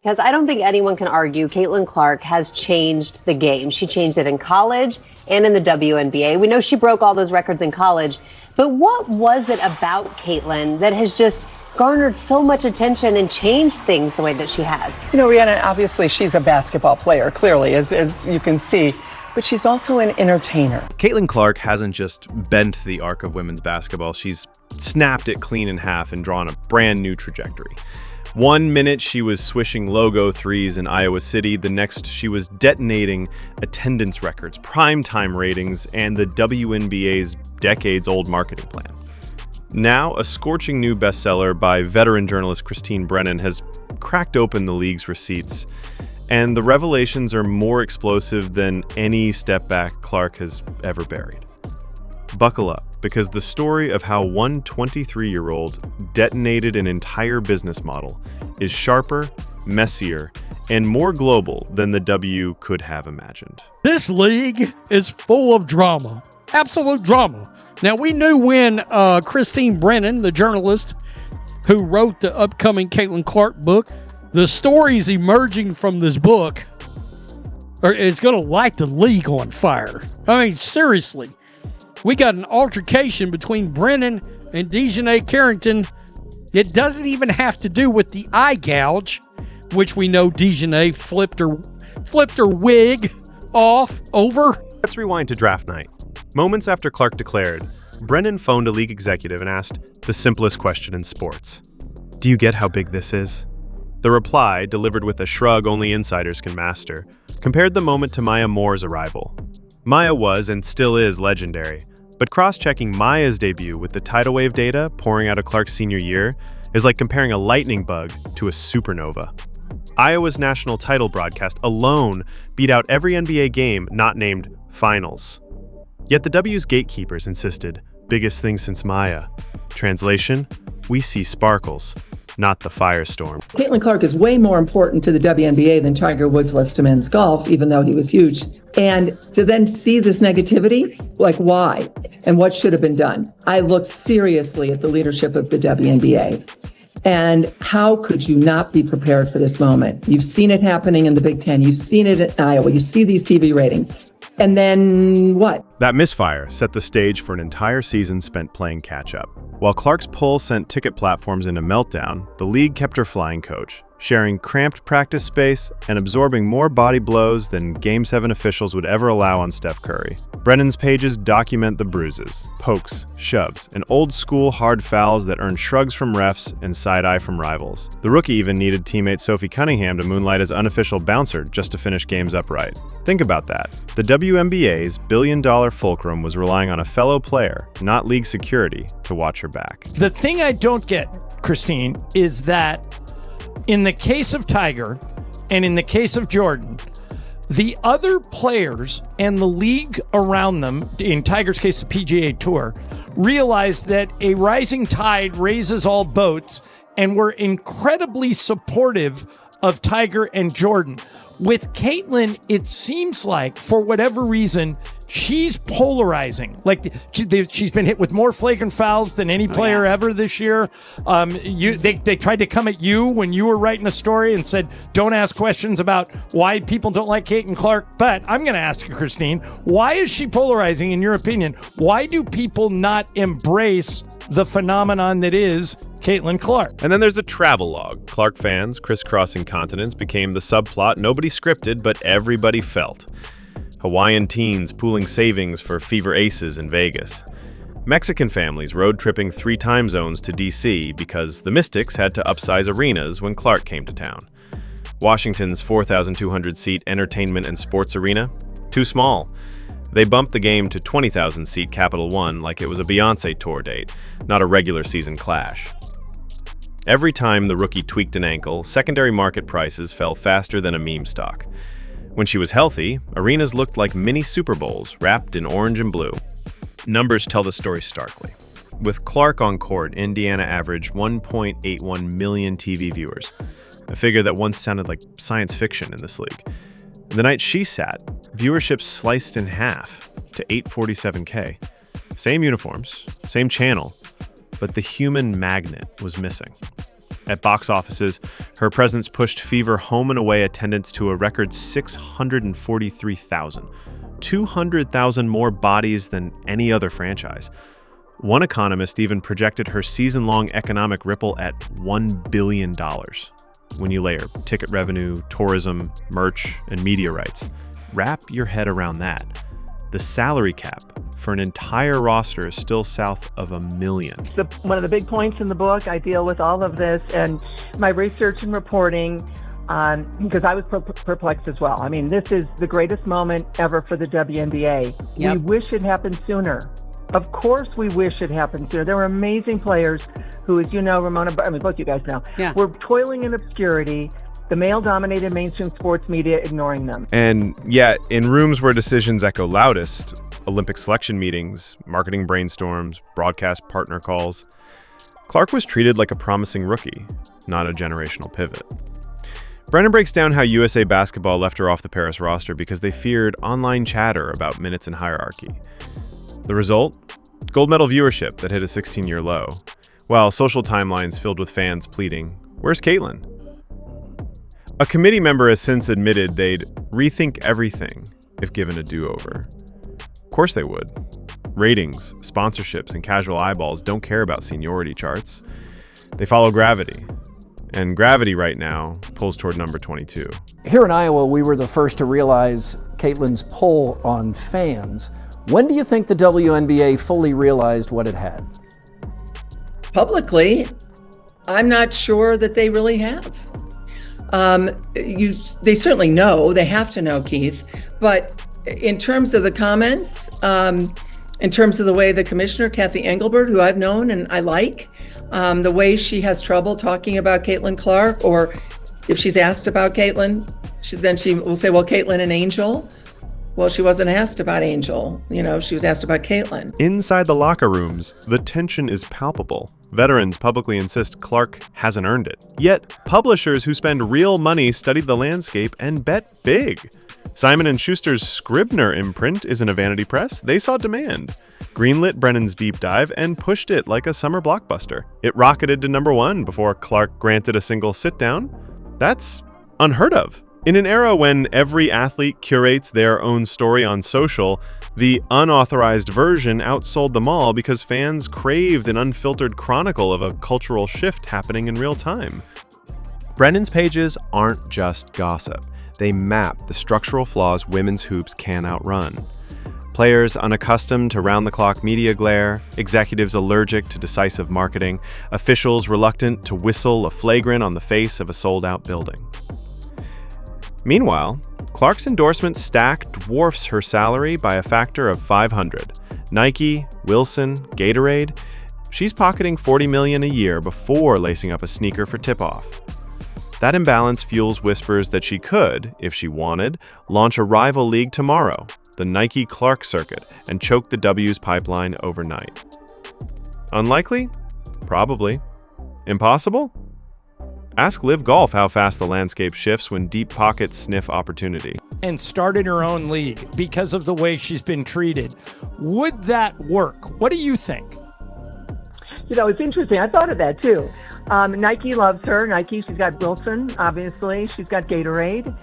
Because I don't think anyone can argue Caitlin Clark has changed the game. She changed it in college and in the WNBA. We know she broke all those records in college. But what was it about Caitlin that has just garnered so much attention and changed things the way that she has? You know, Rhiannon, obviously she's a basketball player, clearly, as you can see. But she's also an entertainer. Caitlin Clark hasn't just bent the arc of women's basketball. She's snapped it clean in half and drawn a brand new trajectory. 1 minute she was swishing logo threes in Iowa City. The next she was detonating attendance records, primetime ratings, and the WNBA's decades-old marketing plan. Now, a scorching new bestseller by veteran journalist Christine Brennan has cracked open the league's receipts, and the revelations are more explosive than any step back Clark has ever buried. Buckle up, because the story of how one 23-year-old detonated an entire business model is sharper, messier, and more global than the W could have imagined. This league is full of drama, absolute drama. Now, we knew when Christine Brennan, the journalist who wrote the upcoming Caitlin Clark book, the stories emerging from this book is going to light the league on fire. I mean, seriously. We got an altercation between Brennan and Dejanay Carrington. It doesn't even have to do with the eye gouge, which we know Dejanay flipped her wig off over. Let's rewind to draft night. Moments after Clark declared, Brennan phoned a league executive and asked the simplest question in sports. Do you get how big this is? The reply, delivered with a shrug only insiders can master, compared the moment to Maya Moore's arrival. Maya was and still is legendary, but cross-checking Maya's debut with the tidal wave data pouring out of Clark's senior year is like comparing a lightning bug to a supernova. Iowa's national title broadcast alone beat out every NBA game not named Finals. Yet the W's gatekeepers insisted, biggest thing since Maya. Translation, we see sparkles, not the firestorm. Caitlin Clark is way more important to the WNBA than Tiger Woods was to men's golf, even though he was huge. And to then see this negativity, like why? And what should have been done? I looked seriously at the leadership of the WNBA. And how could you not be prepared for this moment? You've seen it happening in the Big Ten. You've seen it at Iowa. You see these TV ratings. And then what? That misfire set the stage for an entire season spent playing catch-up. While Clark's pull sent ticket platforms into meltdown, the league kept her flying coach, sharing cramped practice space and absorbing more body blows than Game 7 officials would ever allow on Steph Curry. Brennan's pages document the bruises, pokes, shoves, and old-school hard fouls that earned shrugs from refs and side-eye from rivals. The rookie even needed teammate Sophie Cunningham to moonlight as unofficial bouncer just to finish games upright. Think about that. The WNBA's billion-dollar fulcrum was relying on a fellow player, not league security, to watch her back. The thing I don't get, Christine, is that in the case of Tiger and in the case of Jordan, the other players and the league around them, in Tiger's case, the PGA Tour, realized that a rising tide raises all boats and were incredibly supportive of Tiger and Jordan. With Caitlin, it seems like, for whatever reason, she's polarizing. Like she's been hit with more flagrant fouls than any player ever this year. They tried to come at you when you were writing a story and said, don't ask questions about why people don't like Caitlin Clark. But I'm going to ask you, Christine, why is she polarizing in your opinion? Why do people not embrace the phenomenon that is Caitlin Clark? And then there's the travel log. Clark fans crisscrossing continents became the subplot nobody scripted, but everybody felt. Hawaiian teens pooling savings for fever aces in Vegas. Mexican families road-tripping 3 time zones to D.C. because the Mystics had to upsize arenas when Clark came to town. Washington's 4,200-seat entertainment and sports arena? Too small. They bumped the game to 20,000-seat Capital One like it was a Beyoncé tour date, not a regular season clash. Every time the rookie tweaked an ankle, secondary market prices fell faster than a meme stock. When she was healthy, arenas looked like mini Super Bowls wrapped in orange and blue. Numbers tell the story starkly. With Clark on court, Indiana averaged 1.81 million TV viewers, a figure that once sounded like science fiction in this league. The night she sat, viewership sliced in half to 847K. Same uniforms, same channel, but the human magnet was missing. At box offices, her presence pushed Fever home and away attendance to a record 643,000, 200,000 more bodies than any other franchise. One economist even projected her season-long economic ripple at $1 billion. When you layer ticket revenue, tourism, merch, and media rights, wrap your head around that. The salary cap for an entire roster is still south of $1 million. One of the big points in the book, I deal with all of this and my research and reporting, because I was perplexed as well. I mean, this is the greatest moment ever for the WNBA. Yep. We wish it happened sooner. Of course we wish it happened sooner. There were amazing players who, as you know, both you guys know, were toiling in obscurity, the male-dominated mainstream sports media ignoring them. And yet, in rooms where decisions echo loudest, Olympic selection meetings, marketing brainstorms, broadcast partner calls, Clark was treated like a promising rookie, not a generational pivot. Brennan breaks down how USA Basketball left her off the Paris roster because they feared online chatter about minutes and hierarchy. The result? Gold medal viewership that hit a 16-year low, while social timelines filled with fans pleading, "Where's Caitlin?" A committee member has since admitted they'd rethink everything if given a do-over. Of course they would. Ratings, sponsorships, and casual eyeballs don't care about seniority charts. They follow gravity. And gravity right now pulls toward number 22. Here in Iowa, we were the first to realize Caitlin's pull on fans. When do you think the WNBA fully realized what it had? Publicly, I'm not sure that they really have. They certainly know, they have to know, Keith, but in terms of the comments, in terms of the way the commissioner, Kathy Engelbert, who I've known and I like, the way she has trouble talking about Caitlin Clark, or if she's asked about Caitlin, then she will say, well, Caitlin and Angel. Well, she wasn't asked about Angel, she was asked about Caitlin. Inside the locker rooms, the tension is palpable. Veterans publicly insist Clark hasn't earned it. Yet, publishers who spend real money studied the landscape and bet big. Simon & Schuster's Scribner imprint isn't a vanity press. They saw demand, greenlit Brennan's deep dive, and pushed it like a summer blockbuster. It rocketed to number 1 before Clark granted a single sit-down. That's unheard of. In an era when every athlete curates their own story on social, the unauthorized version outsold them all because fans craved an unfiltered chronicle of a cultural shift happening in real time. Brennan's pages aren't just gossip. They map the structural flaws women's hoops can outrun. Players unaccustomed to round-the-clock media glare, executives allergic to decisive marketing, officials reluctant to whistle a flagrant on the face of a sold-out building. Meanwhile, Clark's endorsement stack dwarfs her salary by a factor of 500. Nike, Wilson, Gatorade, she's pocketing $40 million a year before lacing up a sneaker for tip-off. That imbalance fuels whispers that she could, if she wanted, launch a rival league tomorrow, the Nike Clark Circuit, and choke the W's pipeline overnight. Unlikely? Probably. Impossible? Ask Live Golf how fast the landscape shifts when deep pockets sniff opportunity. And started her own league because of the way she's been treated. Would that work? What do you think? It's interesting. I thought of that too. Nike loves her. Nike, she's got Wilson, obviously. She's got Gatorade.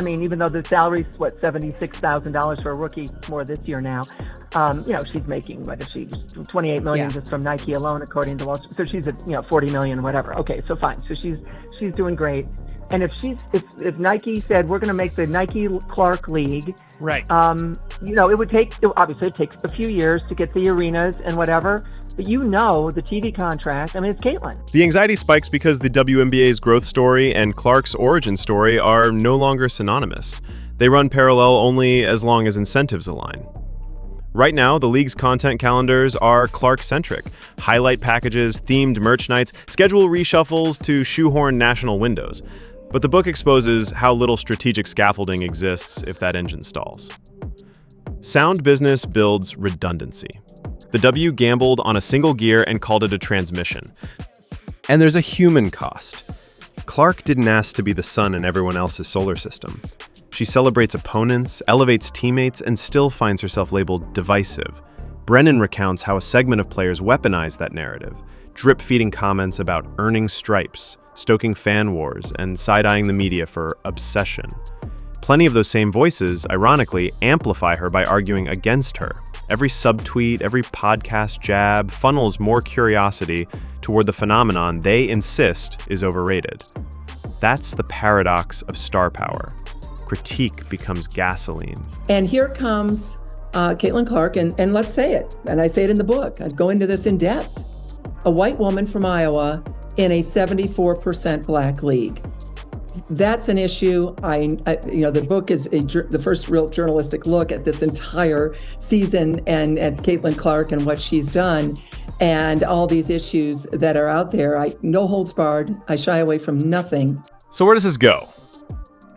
Even though the salary's, $76,000 for a rookie, more this year now. She's making, $28 million just from Nike alone, according to Wall Street. So she's at, $40 million, whatever. Okay, so fine. So she's doing great. And if Nike said we're going to make the Nike Clark League, right? It would take, obviously it takes a few years to get the arenas and whatever. But the TV contract, it's Caitlin. The anxiety spikes because the WNBA's growth story and Clark's origin story are no longer synonymous. They run parallel only as long as incentives align. Right now, the league's content calendars are Clark-centric. Highlight packages, themed merch nights, schedule reshuffles to shoehorn national windows. But the book exposes how little strategic scaffolding exists if that engine stalls. Sound business builds redundancy. The W gambled on a single gear and called it a transmission. And there's a human cost. Clark didn't ask to be the sun in everyone else's solar system. She celebrates opponents, elevates teammates, and still finds herself labeled divisive. Brennan recounts how a segment of players weaponized that narrative, drip-feeding comments about earning stripes, stoking fan wars, and side-eyeing the media for obsession. Plenty of those same voices, ironically, amplify her by arguing against her. Every subtweet, every podcast jab funnels more curiosity toward the phenomenon they insist is overrated. That's the paradox of star power. Critique becomes gasoline. And here comes Caitlin Clark, and let's say it, and I say it in the book. I'd go into this in depth. A white woman from Iowa in a 74% black league. That's an issue. The book is the first real journalistic look at this entire season and at Caitlin Clark and what she's done and all these issues that are out there. No holds barred. I shy away from nothing. So where does this go?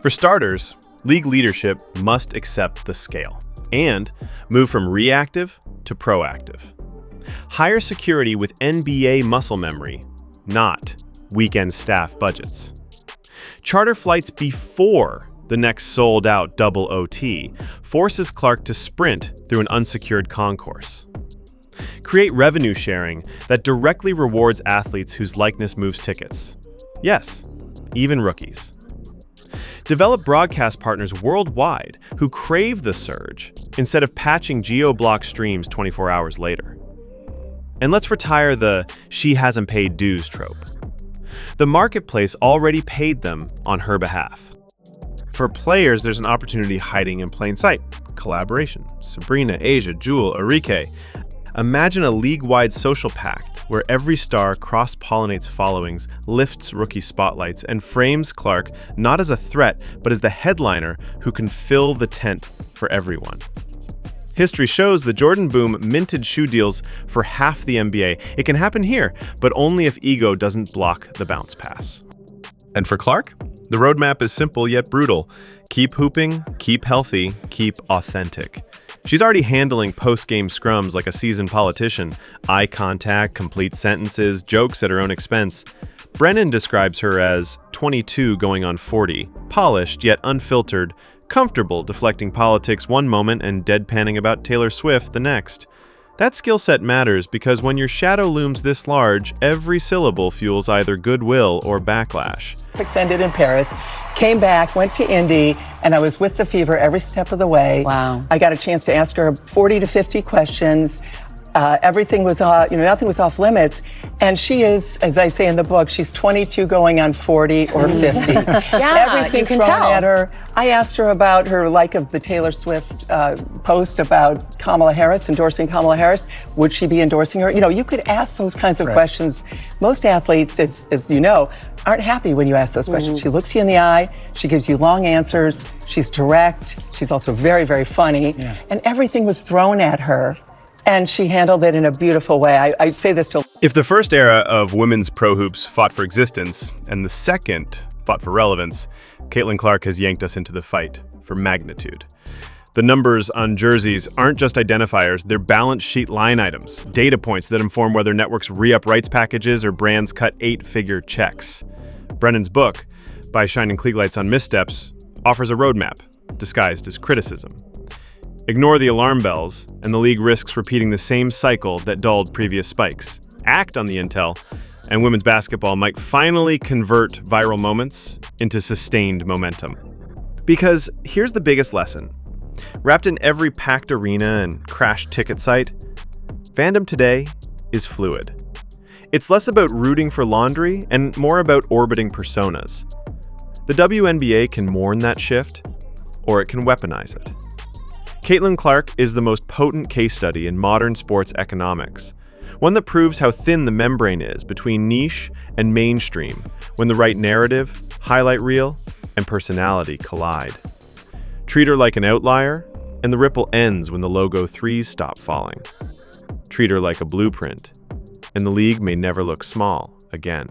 For starters, league leadership must accept the scale and move from reactive to proactive. Hire security with NBA muscle memory, not weekend staff budgets. Charter flights before the next sold-out double OT forces Clark to sprint through an unsecured concourse. Create revenue sharing that directly rewards athletes whose likeness moves tickets. Yes, even rookies. Develop broadcast partners worldwide who crave the surge instead of patching geo-block streams 24 hours later. And let's retire the "she hasn't paid dues" trope. The marketplace already paid them on her behalf. For players, there's an opportunity hiding in plain sight. Collaboration. Sabrina, Asia, Jewel, Arike. Imagine a league-wide social pact where every star cross-pollinates followings, lifts rookie spotlights, and frames Clark not as a threat, but as the headliner who can fill the tent for everyone. History shows the Jordan boom minted shoe deals for half the NBA. It can happen here, but only if ego doesn't block the bounce pass. And for Clark, the roadmap is simple yet brutal. Keep hooping, keep healthy, keep authentic. She's already handling post-game scrums like a seasoned politician. Eye contact, complete sentences, jokes at her own expense. Brennan describes her as 22 going on 40, polished yet unfiltered, comfortable deflecting politics one moment and deadpanning about Taylor Swift the next. That skill set matters because when your shadow looms this large, every syllable fuels either goodwill or backlash. Ended in Paris, came back, went to Indy, and I was with the Fever every step of the way. Wow. I got a chance to ask her 40 to 50 questions. Everything was, nothing was off limits. And she is, as I say in the book, she's 22 going on 40 or 50. Everything you can thrown tell. at her. I asked her about her like of the Taylor Swift post about Kamala Harris, endorsing Kamala Harris. Would she be endorsing her? You could ask those kinds of questions. Most athletes, as you know, aren't happy when you ask those questions. She looks you in the eye. She gives you long answers. She's direct. She's also very, very funny. And everything was thrown at her. And she handled it in a beautiful way. I say this to... If the first era of women's pro hoops fought for existence, and the second fought for relevance, Caitlin Clark has yanked us into the fight for magnitude. The numbers on jerseys aren't just identifiers, they're balance sheet line items, data points that inform whether networks re-up rights packages or brands cut 8-figure checks. Brennan's book, By Shining Klieg Lights on Missteps, offers a roadmap, disguised as criticism. Ignore the alarm bells, and the league risks repeating the same cycle that dulled previous spikes. Act on the intel, and women's basketball might finally convert viral moments into sustained momentum. Because here's the biggest lesson. Wrapped in every packed arena and crashed ticket site, fandom today is fluid. It's less about rooting for laundry and more about orbiting personas. The WNBA can mourn that shift, or it can weaponize it. Caitlin Clark is the most potent case study in modern sports economics, one that proves how thin the membrane is between niche and mainstream when the right narrative, highlight reel, and personality collide. Treat her like an outlier, and the ripple ends when the logo threes stop falling. Treat her like a blueprint, and the league may never look small again.